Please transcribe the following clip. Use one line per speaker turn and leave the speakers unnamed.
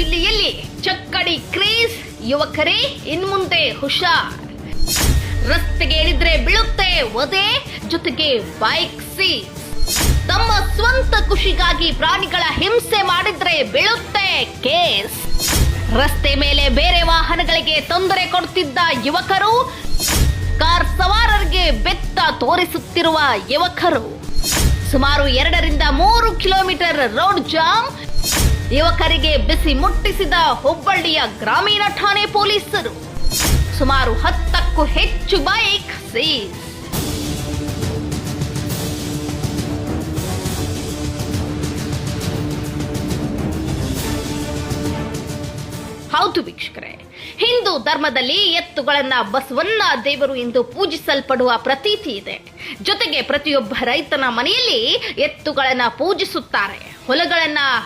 ಜಿಲ್ಲೆಯಲ್ಲಿ ಚಕ್ಕಡಿ ಕ್ರೇಜ್, ಯುವಕರೇ ಇನ್ಮುಂದೆ ಹುಷಾರ್. ರಸ್ತೆಗೆ ಇಳಿದ್ರೆ ಬೀಳುತ್ತೆ ಒದೆ, ಜೊತೆಗೆ ಬೈಕ್ ಸೀಸ್. ತಮ್ಮ ಸ್ವಂತ ಖುಷಿಗಾಗಿ ಪ್ರಾಣಿಗಳ ಹಿಂಸೆ ಮಾಡಿದ್ರೆ ಬೀಳುತ್ತೆ ಕೇಸ್. ರಸ್ತೆ ಮೇಲೆ ಬೇರೆ ವಾಹನಗಳಿಗೆ ತೊಂದರೆ ಕೊಡುತ್ತಿದ್ದ ಯುವಕರು, ಕಾರ್ ಸವಾರರಿಗೆ ಬೆತ್ತ ತೋರಿಸುತ್ತಿರುವ ಯುವಕರು, ಸುಮಾರು 2 ರಿಂದ 3 ಕಿಲೋಮೀಟರ್ ರೋಡ್ ಜಾಮ್, ಯುವಕರಿಗೆ ಬಿಸಿ ಮುಟ್ಟಿಸಿದ ಹುಬ್ಬಳ್ಳಿಯ ಗ್ರಾಮೀಣ ಠಾಣೆ ಪೊಲೀಸರು. ಸುಮಾರು 10ಕ್ಕೂ ಹೆಚ್ಚು ಬೈಕ್ ಸೀಸ್. ಹೌದು ವೀಕ್ಷಕರೇ, ಹಿಂದೂ ಧರ್ಮದಲ್ಲಿ ಎತ್ತುಗಳನ್ನ ಬಸವಣ್ಣ ದೇವರು ಎಂದು ಪೂಜಿಸಲ್ಪಡುವ ಪ್ರತೀತಿ ಇದೆ. ಜೊತೆಗೆ ಪ್ರತಿಯೊಬ್ಬ ರೈತನ ಮನೆಯಲ್ಲಿ ಎತ್ತುಗಳನ್ನ ಪೂಜಿಸುತ್ತಾರೆ. ಹೊಲಗಳನ್ನ